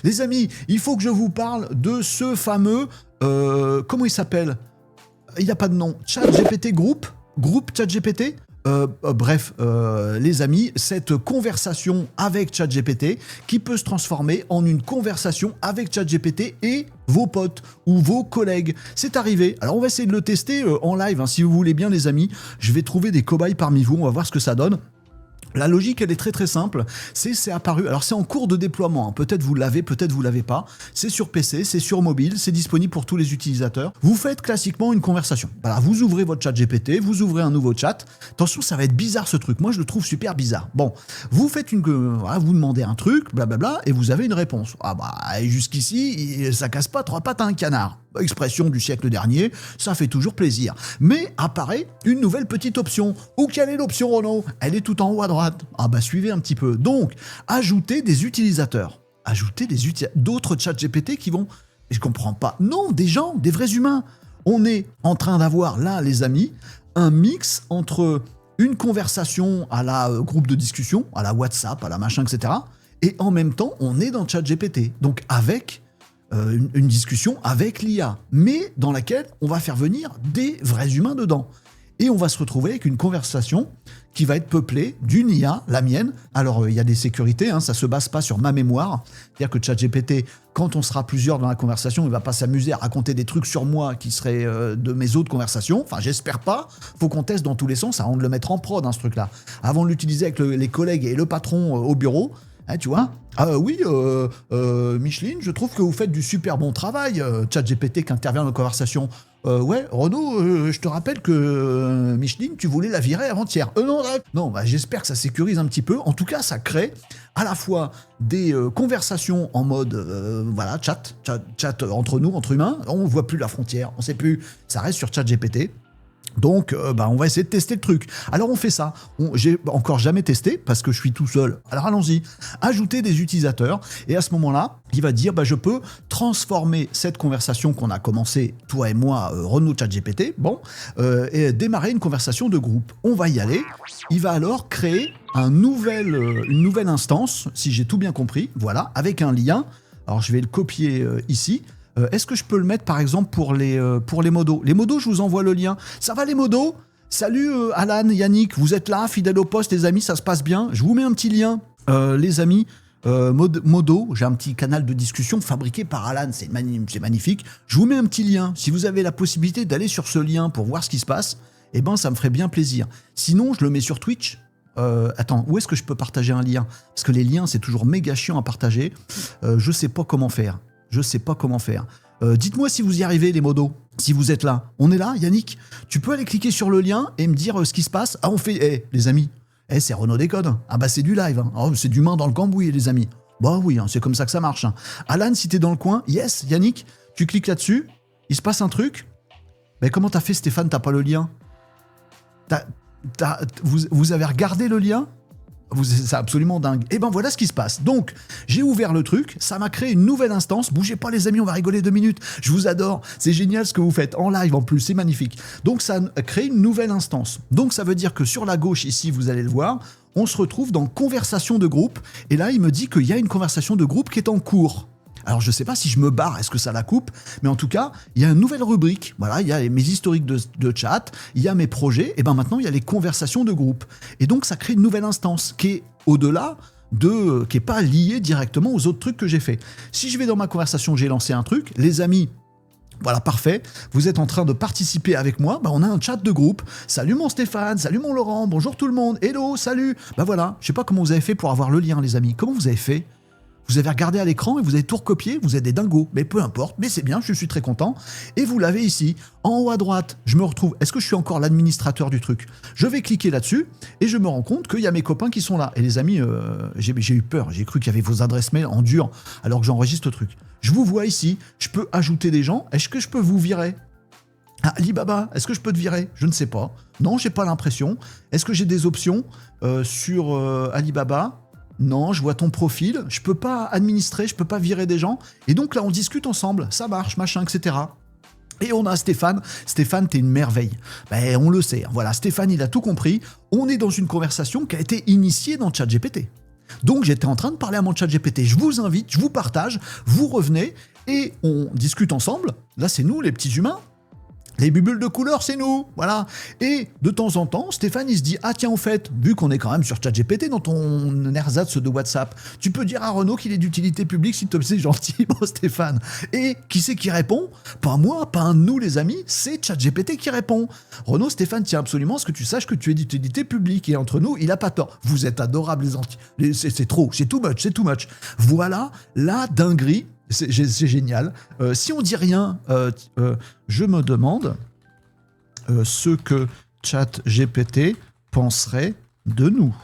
Les amis, il faut que je vous parle de ce fameux... comment il s'appelle ? Il n'y a pas de nom. ChatGPT Group ChatGPT. Bref, les amis, cette conversation avec ChatGPT qui peut se transformer en une conversation avec ChatGPT et vos potes ou vos collègues. C'est arrivé. Alors on va essayer de le tester en live, hein, si vous voulez bien les amis. Je vais trouver des cobayes parmi vous, on va voir ce que ça donne. La logique, elle est très très simple, c'est apparu, alors c'est en cours de déploiement, hein. Peut-être vous l'avez, peut-être vous l'avez pas, c'est sur PC, c'est sur mobile, c'est disponible pour tous les utilisateurs. Vous faites classiquement une conversation, voilà, vous ouvrez votre chat GPT, vous ouvrez un nouveau chat, attention ça va être bizarre ce truc, moi je le trouve super bizarre. Bon, vous faites voilà, vous demandez un truc, blablabla, et vous avez une réponse. Ah bah jusqu'ici, ça casse pas trois pattes à un canard. Expression du siècle dernier, ça fait toujours plaisir. Mais apparaît une nouvelle petite option. Ou quelle est l'option, Renaud ? Elle est tout en haut à droite. Ah bah suivez un petit peu. Donc, ajouter des utilisateurs. Ajouter d'autres chats GPT qui vont... Je comprends pas. Non, des gens, des vrais humains. On est en train d'avoir là, les amis, un mix entre une conversation à la groupe de discussion, à la WhatsApp, à la machin, etc. Et en même temps, on est dans ChatGPT. Donc avec... une discussion avec l'IA, mais dans laquelle on va faire venir des vrais humains dedans. Et on va se retrouver avec une conversation qui va être peuplée d'une IA, la mienne. Alors, il y a des sécurités, hein, ça ne se base pas sur ma mémoire. C'est-à-dire que ChatGPT, quand on sera plusieurs dans la conversation, il ne va pas s'amuser à raconter des trucs sur moi qui seraient de mes autres conversations. Enfin, j'espère pas. Il faut qu'on teste dans tous les sens avant de le mettre en prod, hein, ce truc-là. Avant de l'utiliser avec les collègues et le patron au bureau, hein, tu vois ? Ah oui, Micheline, je trouve que vous faites du super bon travail. ChatGPT qui intervient dans la conversation. Ouais, Renaud, je te rappelle que Micheline, tu voulais la virer avant-hier. Non, bah, j'espère que ça sécurise un petit peu. En tout cas, ça crée à la fois des conversations en mode voilà, chat entre nous, entre humains. On ne voit plus la frontière, on ne sait plus. Ça reste sur ChatGPT. Donc, on va essayer de tester le truc. Alors, on fait ça. J'ai encore jamais testé parce que je suis tout seul. Alors, allons-y. Ajouter des utilisateurs. Et à ce moment-là, il va dire, je peux transformer cette conversation qu'on a commencé, toi et moi, Renaud ChatGPT, et démarrer une conversation de groupe. On va y aller. Il va alors créer une nouvelle instance, si j'ai tout bien compris, voilà, avec un lien. Alors, je vais le copier ici. Est-ce que je peux le mettre, par exemple, pour les modos ? Les modos, je vous envoie le lien. Ça va, les modos ? Salut, Alan, Yannick, vous êtes là, fidèles au poste, les amis, ça se passe bien ? Je vous mets un petit lien, les amis. Modo, j'ai un petit canal de discussion fabriqué par Alan, c'est magnifique. Je vous mets un petit lien. Si vous avez la possibilité d'aller sur ce lien pour voir ce qui se passe, ça me ferait bien plaisir. Sinon, je le mets sur Twitch. Attends, où est-ce que je peux partager un lien ? Parce que les liens, c'est toujours méga chiant à partager. Je sais pas comment faire. Dites-moi si vous y arrivez, les modos, si vous êtes là. On est là, Yannick ? Tu peux aller cliquer sur le lien et me dire ce qui se passe ? Ah, on fait... les amis, c'est Renaud Décode. Ah bah c'est du live. Hein. Oh, c'est du main dans le cambouis, les amis. Bah oui, hein, c'est comme ça que ça marche. Hein. Alan, si t'es dans le coin, yes, Yannick, tu cliques là-dessus, il se passe un truc. Mais comment t'as fait, Stéphane ? T'as pas le lien ? Vous avez regardé le lien ? C'est absolument dingue. Voilà ce qui se passe. Donc, j'ai ouvert le truc, ça m'a créé une nouvelle instance. Bougez pas les amis, on va rigoler 2 minutes. Je vous adore, c'est génial ce que vous faites en live en plus, c'est magnifique. Donc, ça crée une nouvelle instance. Donc, ça veut dire que sur la gauche ici, vous allez le voir, on se retrouve dans conversation de groupe. Et là, il me dit qu'il y a une conversation de groupe qui est en cours. Alors, je ne sais pas si je me barre, est-ce que ça la coupe ? Mais en tout cas, il y a une nouvelle rubrique. Voilà, il y a mes historiques de chat, il y a mes projets, et maintenant, il y a les conversations de groupe. Et donc, ça crée une nouvelle instance qui est au-delà qui n'est pas liée directement aux autres trucs que j'ai fait. Si je vais dans ma conversation, j'ai lancé un truc, les amis, voilà, parfait. Vous êtes en train de participer avec moi. On a un chat de groupe. Salut mon Stéphane, salut mon Laurent, bonjour tout le monde. Hello, salut. Voilà, je sais pas comment vous avez fait pour avoir le lien, les amis. Comment vous avez fait ? Vous avez regardé à l'écran et vous avez tout recopié, vous êtes des dingos. Mais peu importe, mais c'est bien, je suis très content. Et vous l'avez ici, en haut à droite, je me retrouve. Est-ce que je suis encore l'administrateur du truc ? Je vais cliquer là-dessus et je me rends compte qu'il y a mes copains qui sont là. Et les amis, j'ai eu peur, j'ai cru qu'il y avait vos adresses mail en dur alors que j'enregistre le truc. Je vous vois ici, je peux ajouter des gens. Est-ce que je peux vous virer ? Ah, Alibaba, est-ce que je peux te virer ? Je ne sais pas. Non, j'ai pas l'impression. Est-ce que j'ai des options sur Alibaba ? Non, je vois ton profil, je peux pas administrer, je peux pas virer des gens. Et donc là, on discute ensemble, ça marche, machin, etc. Et on a Stéphane. Stéphane, t'es une merveille. On le sait. Voilà, Stéphane, il a tout compris. On est dans une conversation qui a été initiée dans ChatGPT. Donc j'étais en train de parler à mon chat GPT. Je vous invite, je vous partage, vous revenez et on discute ensemble. Là, c'est nous, les petits humains. Les bulles de couleur, c'est nous, voilà. Et de temps en temps, Stéphane, il se dit, ah tiens, en fait, vu qu'on est quand même sur ChatGPT dans ton ersatz de WhatsApp, tu peux dire à Renaud qu'il est d'utilité publique, s'il te plaît, c'est gentil, bon Stéphane. Et qui c'est qui répond? Pas moi, pas un de nous les amis, c'est ChatGPT qui répond. Renaud, Stéphane tient absolument à ce que tu saches que tu es d'utilité publique. Et entre nous, il a pas tort. Vous êtes adorables c'est trop, c'est too much. Voilà la dinguerie. C'est génial. Si on dit rien, je me demande ce que ChatGPT penserait de nous.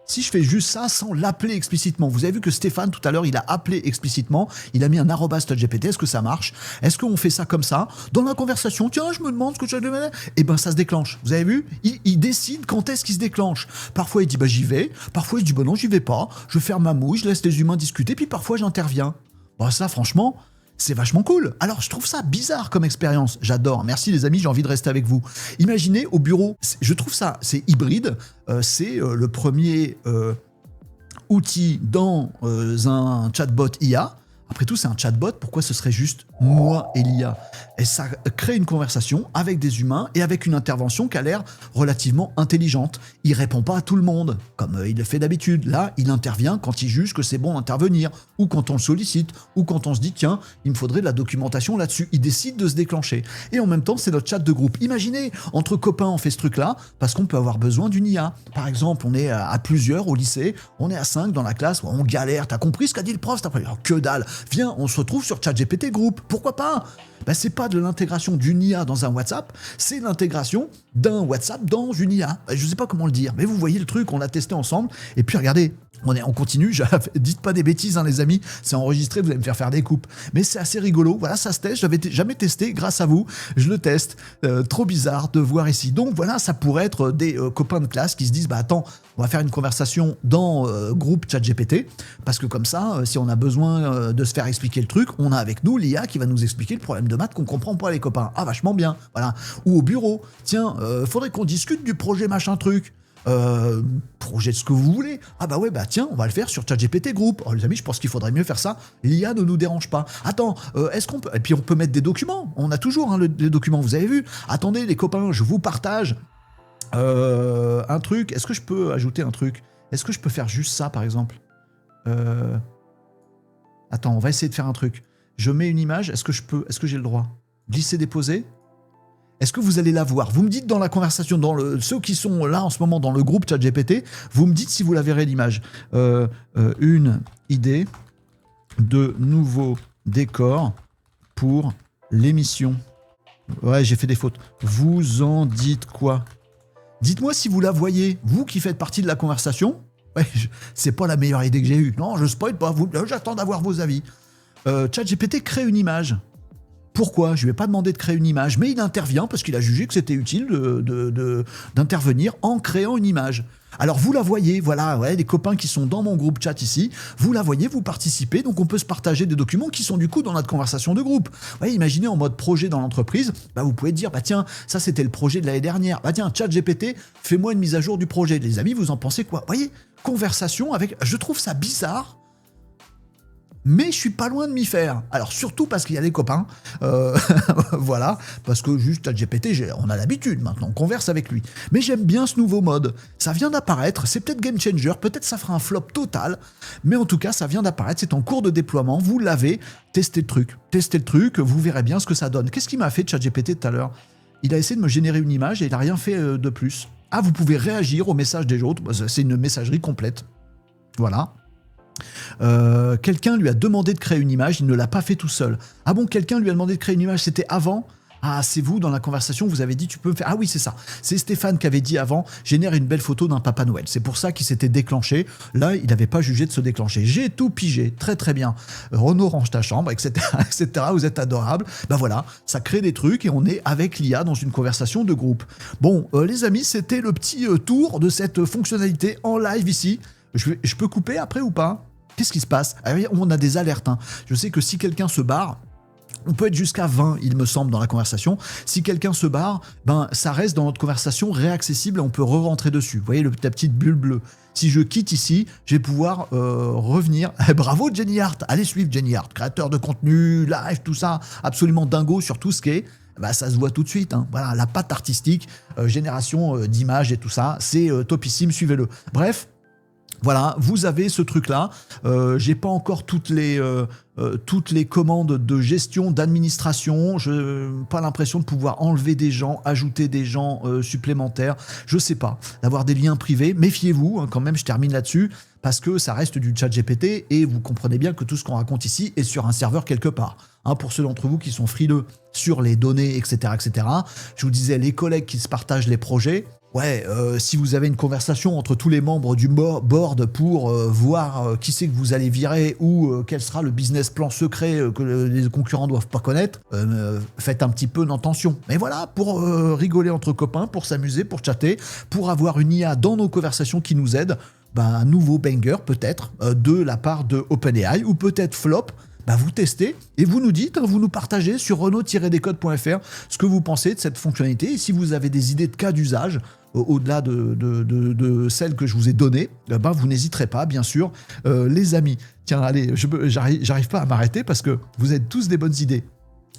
Si je fais juste ça sans l'appeler explicitement, vous avez vu que Stéphane tout à l'heure il a appelé explicitement, il a mis un arrobas ChatGPT, est-ce que ça marche? Est-ce qu'on fait ça comme ça? Dans la conversation, tiens, je me demande ce que ChatGPT... Eh ben ça se déclenche, vous avez vu? Il décide quand est-ce qu'il se déclenche. Parfois il dit bah j'y vais, parfois il dit bah non j'y vais pas, je ferme ma mouille, je laisse les humains discuter, puis parfois j'interviens. Bon, ça, franchement, c'est vachement cool. Alors, je trouve ça bizarre comme expérience. J'adore. Merci, les amis, j'ai envie de rester avec vous. Imaginez, au bureau, je trouve ça, c'est hybride. C'est le premier outil dans un chatbot IA. Après tout, c'est un chatbot. Pourquoi ce serait juste moi et l'IA? Et ça crée une conversation avec des humains et avec une intervention qui a l'air relativement intelligente. Il répond pas à tout le monde, comme il le fait d'habitude. Là, il intervient quand il juge que c'est bon d'intervenir, ou quand on le sollicite, ou quand on se dit, tiens, il me faudrait de la documentation là-dessus. Il décide de se déclencher. Et en même temps, c'est notre chat de groupe. Imaginez, entre copains, on fait ce truc-là, parce qu'on peut avoir besoin d'une IA. Par exemple, on est à plusieurs au lycée, on est à 5 dans la classe, on galère, t'as compris ce qu'a dit le prof? T'as pas dit, que dalle. Viens, on se retrouve sur ChatGPT Group. Pourquoi pas? Ben, c'est pas de l'intégration d'une IA dans un WhatsApp, c'est l'intégration d'un WhatsApp dans une IA. Je sais pas comment le dire, mais vous voyez le truc, on l'a testé ensemble. Et puis regardez, on continue. Dites pas des bêtises, hein, les amis. C'est enregistré, vous allez me faire des coupes. Mais c'est assez rigolo. Voilà, ça se teste. J'avais jamais testé. Grâce à vous, je le teste. Trop bizarre de voir ici. Donc voilà, ça pourrait être des copains de classe qui se disent, bah attends, on va faire une conversation dans groupe ChatGPT, parce que comme ça, si on a besoin de se faire expliquer le truc, on a avec nous l'IA qui va nous expliquer le problème de maths qu'on comprend pas, les copains. Ah, vachement bien. Voilà. Ou au bureau. Tiens, faudrait qu'on discute du projet machin truc. Projet de ce que vous voulez. Ah bah ouais, bah tiens, on va le faire sur ChatGPT Group. Oh les amis, je pense qu'il faudrait mieux faire ça. L'IA ne nous dérange pas. Attends, est-ce qu'on peut... Et puis on peut mettre des documents. On a toujours hein, les documents, vous avez vu. Attendez les copains, je vous partage un truc. Est-ce que je peux ajouter un truc? Est-ce que je peux faire juste ça, par exemple? Attends, on va essayer de faire un truc. Je mets une image, est-ce que j'ai le droit? Glisser, déposer? Est-ce que vous allez la voir? Vous me dites dans la conversation, ceux qui sont là en ce moment dans le groupe ChatGPT, vous me dites si vous la verrez l'image. Une idée de nouveau décor pour l'émission. Ouais, j'ai fait des fautes. Vous en dites quoi? Dites-moi si vous la voyez, vous qui faites partie de la conversation. Ouais, c'est pas la meilleure idée que j'ai eue. Non, je spoil pas, j'attends d'avoir vos avis. ChatGPT crée une image. Pourquoi? Je ne lui ai pas demandé de créer une image, mais il intervient parce qu'il a jugé que c'était utile d'intervenir en créant une image. Alors vous la voyez, voilà, ouais, les copains qui sont dans mon groupe chat ici, vous la voyez, vous participez, donc on peut se partager des documents qui sont du coup dans notre conversation de groupe. Ouais, imaginez en mode projet dans l'entreprise, bah vous pouvez dire, bah tiens, ça c'était le projet de l'année dernière, bah tiens, ChatGPT, fais-moi une mise à jour du projet. Les amis, vous en pensez quoi? Vous voyez, conversation avec, je trouve ça bizarre, mais je suis pas loin de m'y faire. Alors surtout parce qu'il y a des copains, voilà, parce que juste ChatGPT, on a l'habitude maintenant, on converse avec lui. Mais j'aime bien ce nouveau mode. Ça vient d'apparaître, c'est peut-être game changer, peut-être ça fera un flop total, mais en tout cas ça vient d'apparaître, c'est en cours de déploiement, vous l'avez, testez le truc, vous verrez bien ce que ça donne. Qu'est-ce qu'il m'a fait ChatGPT tout à l'heure? Il a essayé de me générer une image et il n'a rien fait de plus. Ah, vous pouvez réagir aux messages des autres, c'est une messagerie complète. Voilà. Quelqu'un lui a demandé de créer une image, il ne l'a pas fait tout seul. Ah bon, quelqu'un lui a demandé de créer une image, c'était avant? Ah, c'est vous, dans la conversation, vous avez dit, tu peux me faire... Ah oui, c'est ça. C'est Stéphane qui avait dit avant, génère une belle photo d'un Papa Noël. C'est pour ça qu'il s'était déclenché. Là, il n'avait pas jugé de se déclencher. J'ai tout pigé. Très, très bien. Renaud, range ta chambre, etc., etc. Vous êtes adorable. Ben voilà, ça crée des trucs et on est avec l'IA dans une conversation de groupe. Bon, les amis, c'était le petit tour de cette fonctionnalité en live ici. Je peux couper après ou pas? Qu'est-ce qui se passe? Ah oui, on a des alertes. Hein. Je sais que si quelqu'un se barre, On peut être jusqu'à 20, il me semble, dans la conversation. Si quelqu'un se barre, ben, ça reste dans notre conversation réaccessible et on peut re-rentrer dessus. Vous voyez la petite bulle bleue. Si je quitte ici, je vais pouvoir revenir. Bravo Jenny Hart, allez suivre Jenny Hart, créateur de contenu, live, tout ça, absolument dingo sur tout ce qui est. Bah, ça se voit tout de suite. Hein. Voilà, la patte artistique, génération d'images et tout ça, c'est topissime, suivez-le. Bref. Voilà, vous avez ce truc-là. J'ai pas encore toutes les commandes de gestion, d'administration. Je n'ai pas l'impression de pouvoir enlever des gens, ajouter des gens supplémentaires. Je sais pas. D'avoir des liens privés. Méfiez-vous, hein, quand même, je termine là-dessus. Parce que ça reste du chat GPT et vous comprenez bien que tout ce qu'on raconte ici est sur un serveur quelque part. Hein, pour ceux d'entre vous qui sont frileux sur les données, etc., etc. Je vous disais, les collègues qui se partagent les projets. Ouais, si vous avez une conversation entre tous les membres du board pour voir qui c'est que vous allez virer ou quel sera le business plan secret que les concurrents doivent pas connaître, faites un petit peu d'attention. Mais voilà, pour rigoler entre copains, pour s'amuser, pour chatter, pour avoir une IA dans nos conversations qui nous aide, un nouveau banger peut-être de la part de OpenAI ou peut-être flop. Vous testez et vous nous dites, vous nous partagez sur renault-descodes.fr ce que vous pensez de cette fonctionnalité et si vous avez des idées de cas d'usage au-delà de celles que je vous ai données, vous n'hésiterez pas, bien sûr, les amis. Tiens, allez, j'arrive pas à m'arrêter parce que vous êtes tous des bonnes idées.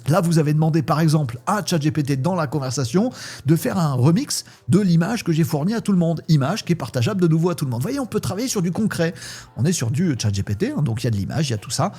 Là, vous avez demandé, par exemple, à ChatGPT dans la conversation de faire un remix de l'image que j'ai fournie à tout le monde. Image qui est partageable de nouveau à tout le monde. Vous voyez, on peut travailler sur du concret. On est sur du ChatGPT, hein, donc il y a de l'image, il y a tout ça.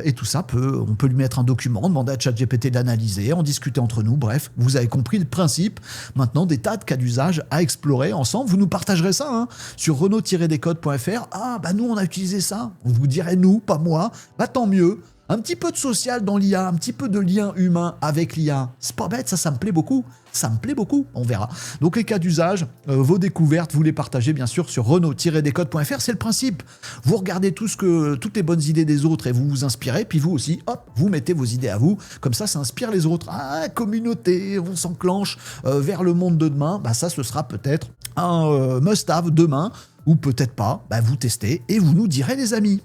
Et tout ça, on peut lui mettre un document, demander à ChatGPT d'analyser, en discuter entre nous. Bref, vous avez compris le principe. Maintenant, des tas de cas d'usage à explorer ensemble. Vous nous partagerez ça sur renault-descodes.fr. Ah, nous, on a utilisé ça. Vous direz nous, pas moi. Tant mieux. Un petit peu de social dans l'IA, un petit peu de lien humain avec l'IA. C'est pas bête, ça me plaît beaucoup. Ça me plaît beaucoup, on verra. Donc les cas d'usage, vos découvertes, vous les partagez bien sûr sur renault-descodes.fr. C'est le principe. Vous regardez toutes les bonnes idées des autres et vous vous inspirez, puis vous aussi, hop, vous mettez vos idées à vous. Comme ça inspire les autres. Ah, communauté, on s'enclenche vers le monde de demain. Ça, ce sera peut-être un must-have demain, ou peut-être pas. Vous testez et vous nous direz les amis.